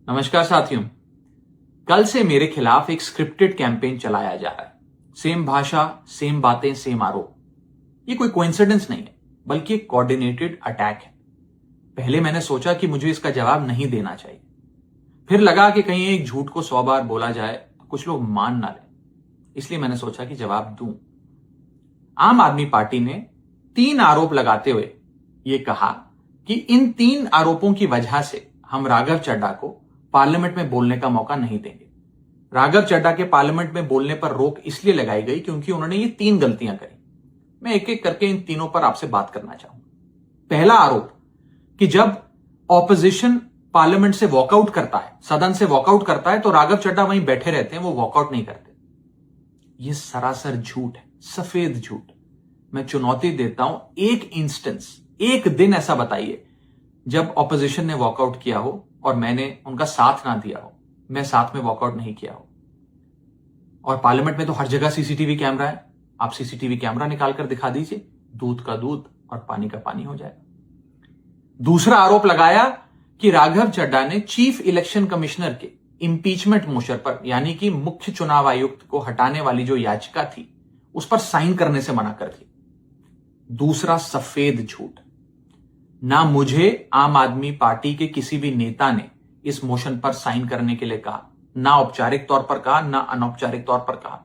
नमस्कार साथियों। कल से मेरे खिलाफ एक स्क्रिप्टेड कैंपेन चलाया जा रहा है। सेम भाषा, सेम बातें, सेम आरोप। ये कोई कोइंसिडेंस नहीं है, बल्कि एक कोऑर्डिनेटेड अटैक है। पहले मैंने सोचा कि मुझे इसका जवाब नहीं देना चाहिए। फिर लगा कि कहीं एक झूठ को 100 बार बोला जाए तो कुछ लोग मान ना लें, इसलिए मैंने सोचा कि जवाब दूं। आम आदमी पार्टी ने 3 आरोप लगाते हुए यह कहा कि इन 3 आरोपों की वजह से हम राघव चड्ढा को पार्लियामेंट में बोलने का मौका नहीं देंगे। राघव चड्ढा के पार्लियामेंट में बोलने पर रोक इसलिए लगाई गई क्योंकि उन्होंने ये 3 गलतियां करी। मैं एक एक करके इन तीनों पर आपसे बात करना चाहूंगा। पहला आरोप कि जब ऑपोजिशन पार्लियामेंट से वॉकआउट करता है, सदन से वॉकआउट करता है, तो राघव चड्ढा वहीं बैठे रहते हैं, वो वॉकआउट नहीं करते। यह सरासर झूठ है, सफेद झूठ। मैं चुनौती देता हूं, एक इंस्टेंस, एक दिन ऐसा बताइए जब ऑपोजिशन ने वॉकआउट किया हो और मैंने उनका साथ ना दिया हो, मैं साथ में वॉकआउट नहीं किया हो। और पार्लियामेंट में तो हर जगह सीसीटीवी कैमरा है, आप सीसीटीवी कैमरा निकाल कर दिखा दीजिए, दूध का दूध और पानी का पानी हो जाएगा। दूसरा आरोप लगाया कि राघव चड्ढा ने चीफ इलेक्शन कमिश्नर के इंपीचमेंट मोशन पर, यानी कि मुख्य चुनाव आयुक्त को हटाने वाली जो याचिका थी, उस पर साइन करने से मना कर दी। दूसरा सफेद झूठ। ना मुझे आम आदमी पार्टी के किसी भी नेता ने इस मोशन पर साइन करने के लिए कहा, ना औपचारिक तौर पर कहा, ना अनौपचारिक तौर पर कहा।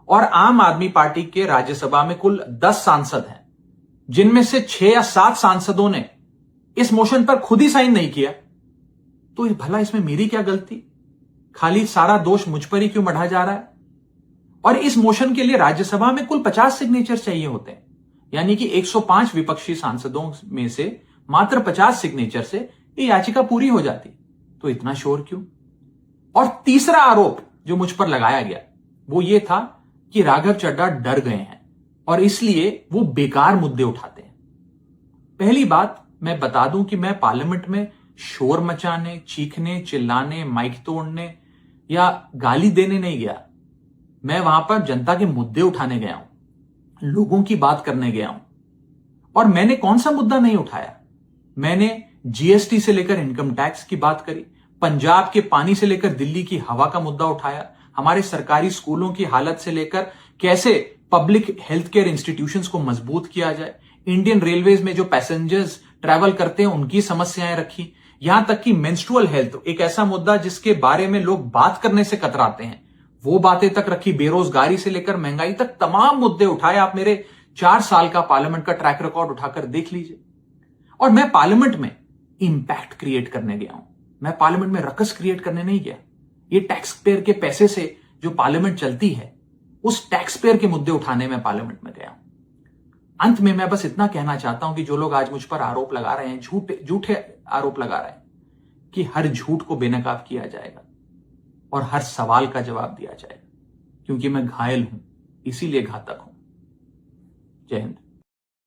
और आम आदमी पार्टी के राज्यसभा में कुल 10 सांसद हैं, जिनमें से 6 या 7 सांसदों ने इस मोशन पर खुद ही साइन नहीं किया। तो भला इसमें मेरी क्या गलती? खाली सारा दोष मुझ पर ही क्यों मढ़ा जा रहा है? और इस मोशन के लिए राज्यसभा में कुल 50 सिग्नेचर चाहिए होते हैं, यानी कि 105 विपक्षी सांसदों में से मात्र 50 सिग्नेचर से ये याचिका पूरी हो जाती। तो इतना शोर क्यों? और तीसरा आरोप जो मुझ पर लगाया गया वो ये था कि राघव चड्ढा डर गए हैं और इसलिए वो बेकार मुद्दे उठाते हैं। पहली बात मैं बता दूं कि मैं पार्लियामेंट में शोर मचाने, चीखने, चिल्लाने, माइक तोड़ने या गाली देने नहीं गया। मैं वहां पर जनता के मुद्दे उठाने गया हूं, लोगों की बात करने गया हूं। और मैंने कौन सा मुद्दा नहीं उठाया? मैंने जीएसटी से लेकर इनकम टैक्स की बात करी, पंजाब के पानी से लेकर दिल्ली की हवा का मुद्दा उठाया, हमारे सरकारी स्कूलों की हालत से लेकर कैसे पब्लिक हेल्थ केयर इंस्टीट्यूशंस को मजबूत किया जाए, इंडियन रेलवेज में जो पैसेंजर्स ट्रैवल करते हैं उनकी समस्याएं रखी, यहां तक कि मेंस्ट्रुअल हेल्थ, एक ऐसा मुद्दा जिसके बारे में लोग बात करने से कतराते हैं, वो बातें तक रखी। बेरोजगारी से लेकर महंगाई तक तमाम मुद्दे उठाए। आप मेरे 4 साल का पार्लियामेंट का ट्रैक रिकॉर्ड उठाकर देख लीजिए। और मैं पार्लियामेंट में इंपैक्ट क्रिएट करने गया हूं, मैं पार्लियामेंट में रकस क्रिएट करने नहीं गया। ये टैक्स पेयर के पैसे से जो पार्लियामेंट चलती है, उस टैक्स पेयर के मुद्दे उठाने में पार्लियामेंट में गया हूं। अंत में मैं बस इतना कहना चाहता हूं कि जो लोग आज मुझ पर आरोप लगा रहे हैं, झूठे आरोप लगा रहे हैं, कि हर झूठ को बेनकाब किया जाएगा और हर सवाल का जवाब दिया जाएगा, क्योंकि मैं घायल हूं, इसीलिए घातक हूं। जय हिंद।